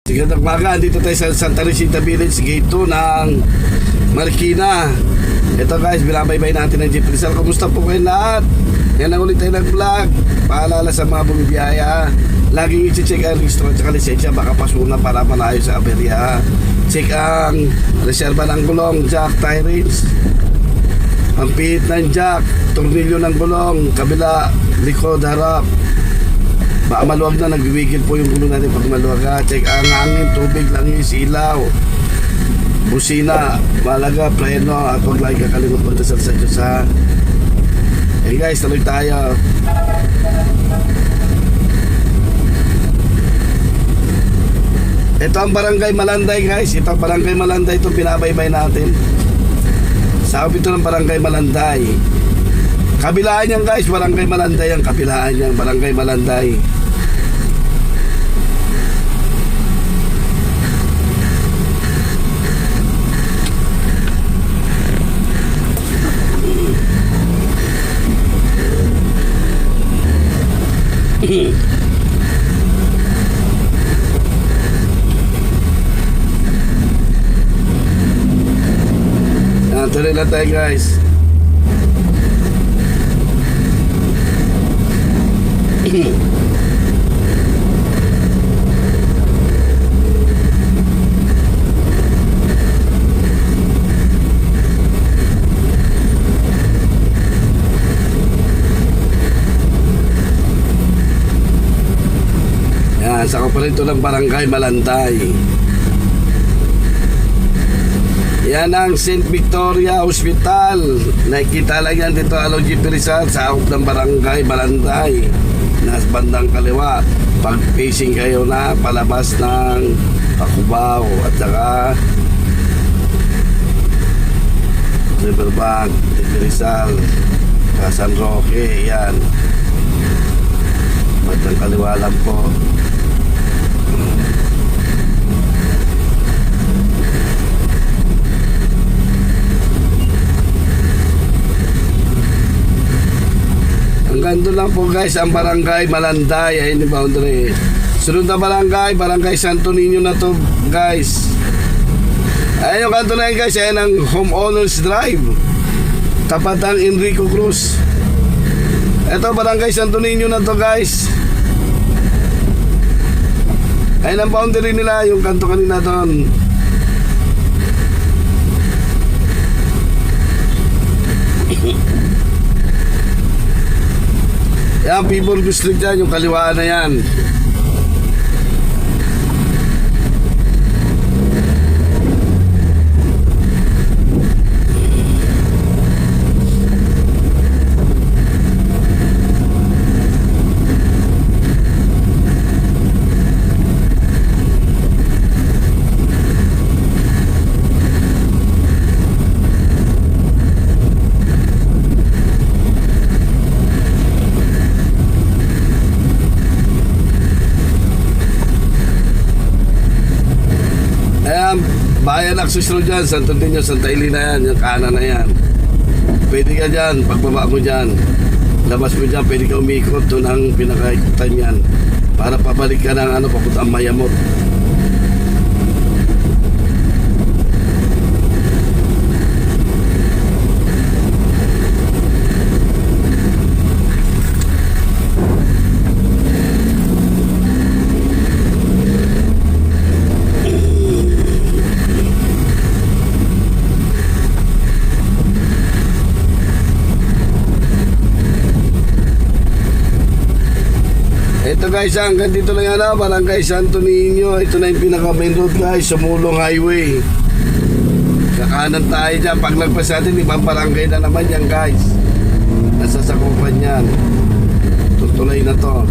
Sigandang umaga, dito tayo sa Santa Rosita Village, gate 2 ng Marikina. Ito guys, binabaybay natin ang Jeep Rizal. Kumusta po kayo lahat? Yan ang ulit tayo ng vlog. Paalala sa mga bumibiyaya, laging i-check ang registro at saka lisensya. Baka pasuna para manayo sa aberya. Check ang reserva ng gulong, jack, tie rings, ang pihit ng jack, tornilyo ng gulong, kabila, likod, harap. Baka maluwag na, nagwiwigil po yung gulong natin pag maluwag ha. Check ang hangin, tubig, langis, ilaw, busina, malaga, preno. At huwag lagi kakalimot magdasal sa Diyos ha. Hey guys, tuloy tayo. Ito ang Barangay Malanday guys. Ito ang Barangay Malanday, itong pinabaybay natin. Sa ito ng Barangay Malanday. Kabilaan yan guys, Barangay Malanday ang kabilaan yan, Barangay Malanday. Tuloy na tayo guys. Yan, sa kapalit ng Barangay Malanday. Yan ang St. Victoria Hospital. Nakikita lang yan dito, Along Jeep Rizal, sa akop ng Barangay Malanday. Nasa bandang kaliwa. Pag facing kayo na palabas ng Pakubaw at saka Riverbank, Jeep Rizal, San Roque, yan. Bandang kaliwa lang po. Hanggang doon lang po guys ang Barangay Malanday. Ayun yung boundary. Sunod na barangay, Barangay Santo Niño na to guys. Ayun yung kanto na yun guys. Ayun ang Homeowners Drive, tapat ang Enrico Cruz. Ito Barangay Santo Niño na to guys. Ayun ang boundary nila, yung kanto kanina doon. Yan, people gusto dyan, yung kaliwaan na yan. Bayan access road dyan, Santo Niño, Santa Elena yan, yung kanan na yan. Pwede ka dyan, pagbaba mo dyan, labas mo dyan, pwede ka umikot, doon ang pinakaikutan yan. Para pabalik ka ng papunta ang Mayamot. Ito guys, hanggang dito lang yan, Barangay Santo Niño. Ito na yung pinaka main road guys, Sumulong Highway. Kakanan tayo dyan. Paglagpas natin, ibang barangay na naman yan guys. Nasa sakupan yan. Tutulay na to.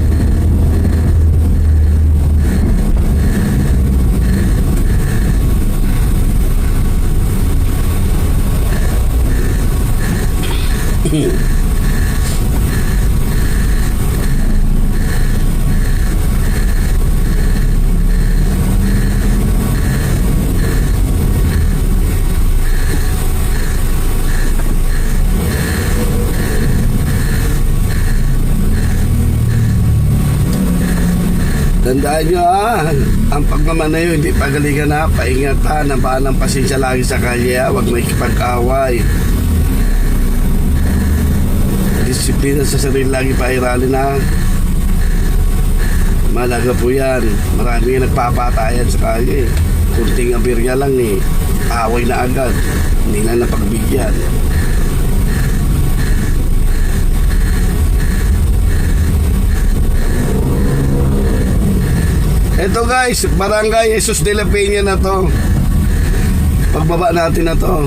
Tandaan nyo Ang pagmamanayo, hindi pagalingan na, paingatan, nabaan ng pasensya lagi sa kalye, huwag may kipag-away. Disiplina sa sarili lagi pairalin na. Malaga po yan. Marami nga nagpapatayan sa kalye. Kunting abirya lang away na agad. Hindi na napagbigyan. Ito guys, Barangay Jesus de la Peña na to. Pagbaba natin na to.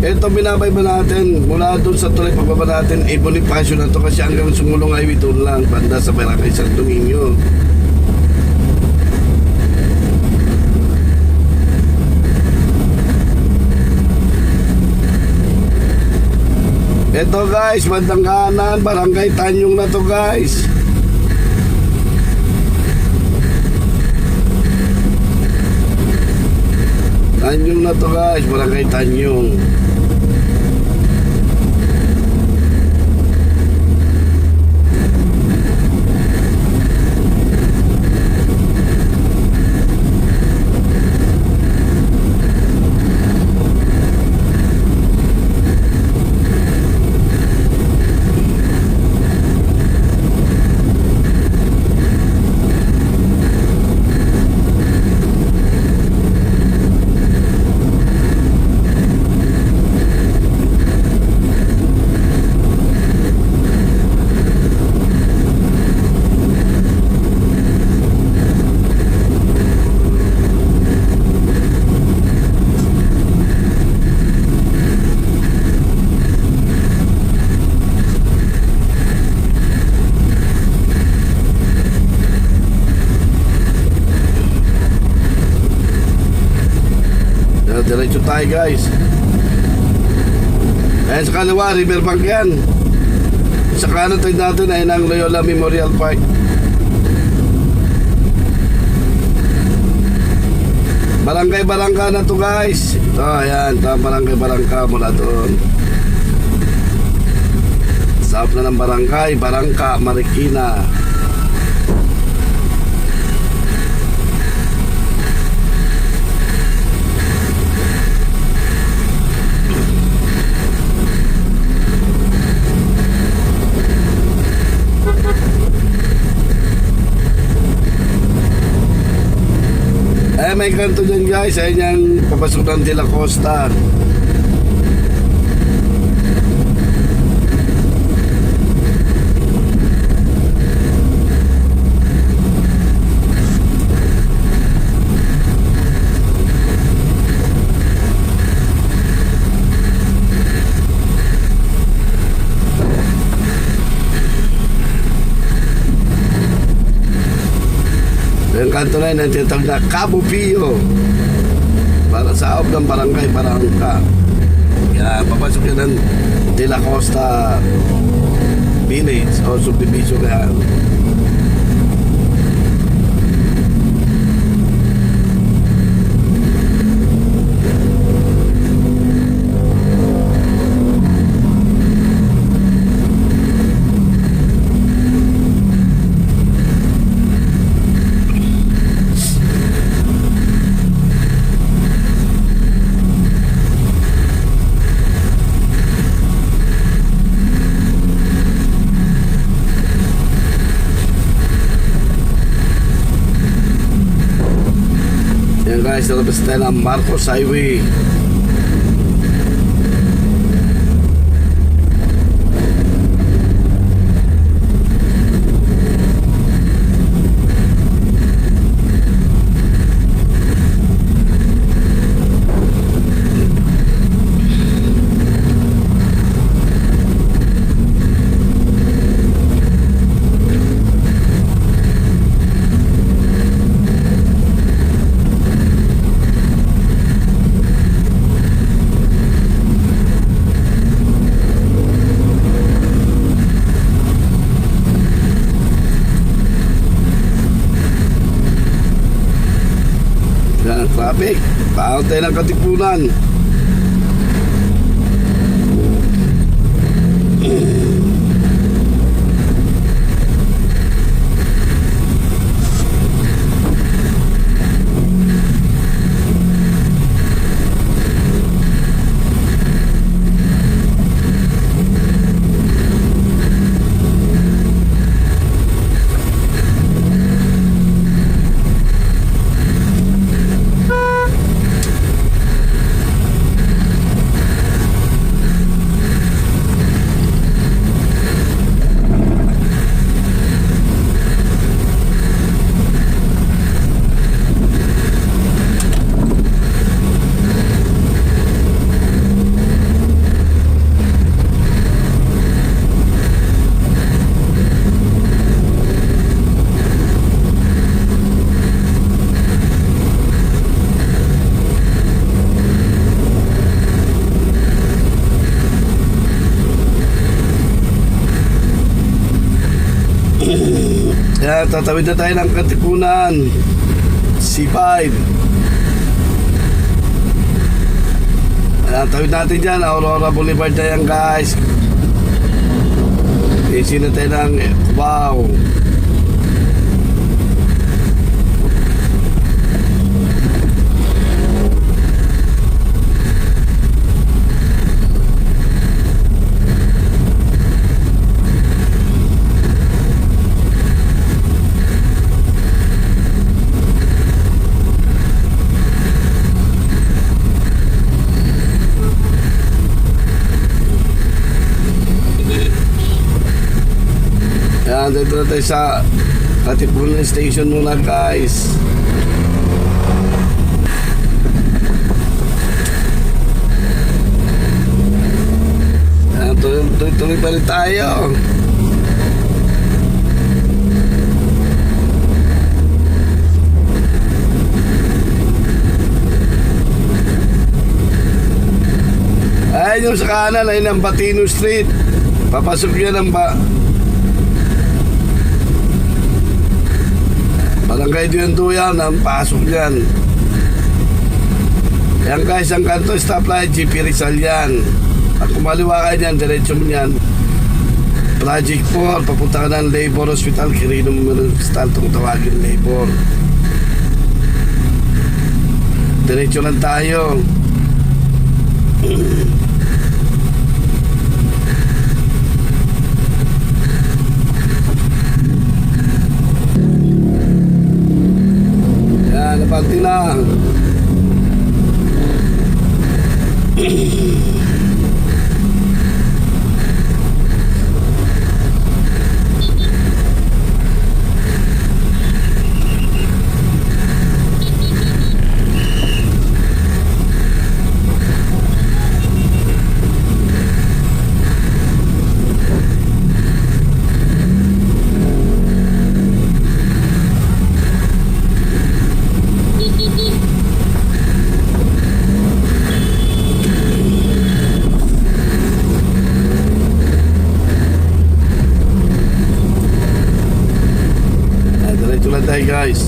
Ito binabay ba natin mula doon sa tuloy pagbaba natin Bonifacio na to kasi hanggang Sumulong Highway doon lang banda sa Barangay Santo Niño. Ito guys, bandang kanan Barangay Tanyong na to guys. Tanyong na to guys, Barangay Tanyong. Diretso tayo guys. Ayan sa kaliwa, Riverbank yan. Sa kanan tayo natin ay ng Loyola Memorial Park. Barangay Barangka na to guys. Ito, ayan, ito Barangay Barangka mula doon. South na ng Barangay Barangka, Marikina. May kanto dyan guys, ayun yung papasok ng De La Costa. Yung kanto na yun ang tinatawag na Cabo Pio para sa aop ng Barangay Barangka. Kaya papasok yun ng De La Costa Village o subdivision na yan. Guys, nalabas tayo ng Marcos Highway. traffic. Paon tayo ng Katipunan. Kaya tatawid na tayo ng Katipunan C5. Ayan, tawid natin dyan Aurora Boulevard na yan guys. Isi na tayo ng Cubao. Yan, dito na tayo sa Katipunan Station muna guys. Yan, tuloy pa rin tayo. Ayun yung sa kanan ay ng Batino Street. Papasok yan ng Barangay Duyan ang pasok dyan. Yan guys, ang kanto stoplight GP Rizal yan. At kumaliwa kayo dyan, diretso mo yan Project 4, papunta ka ng Labor Hospital, Quirino Hospital, itong tawagin Labor. Diretso lang tayo. Napati na. Diretso lang tayo guys.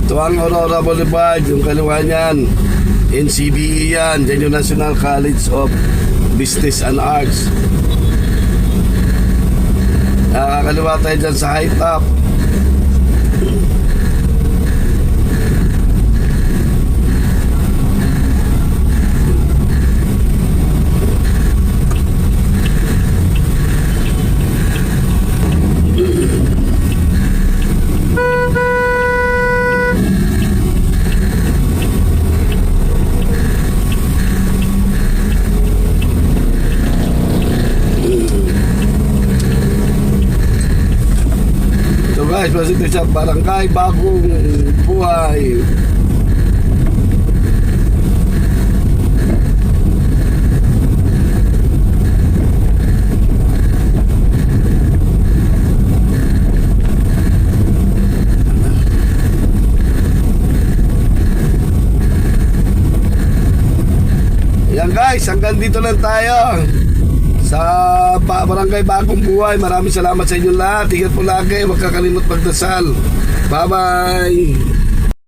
Ito ang Aurora Boulevard, yung kaliwa niyan NCBE yan, dyan yung National College of Business and Arts. Nakakaliwa tayo dyan sa high top. Guys, masito sa Barangay Bagong Buhay. guys, hanggang dito lang tayo sa Barangay Bagong Buhay. Maraming salamat sa inyo lahat. Ingat po lagi, huwag kakalimot magdasal. Bye bye.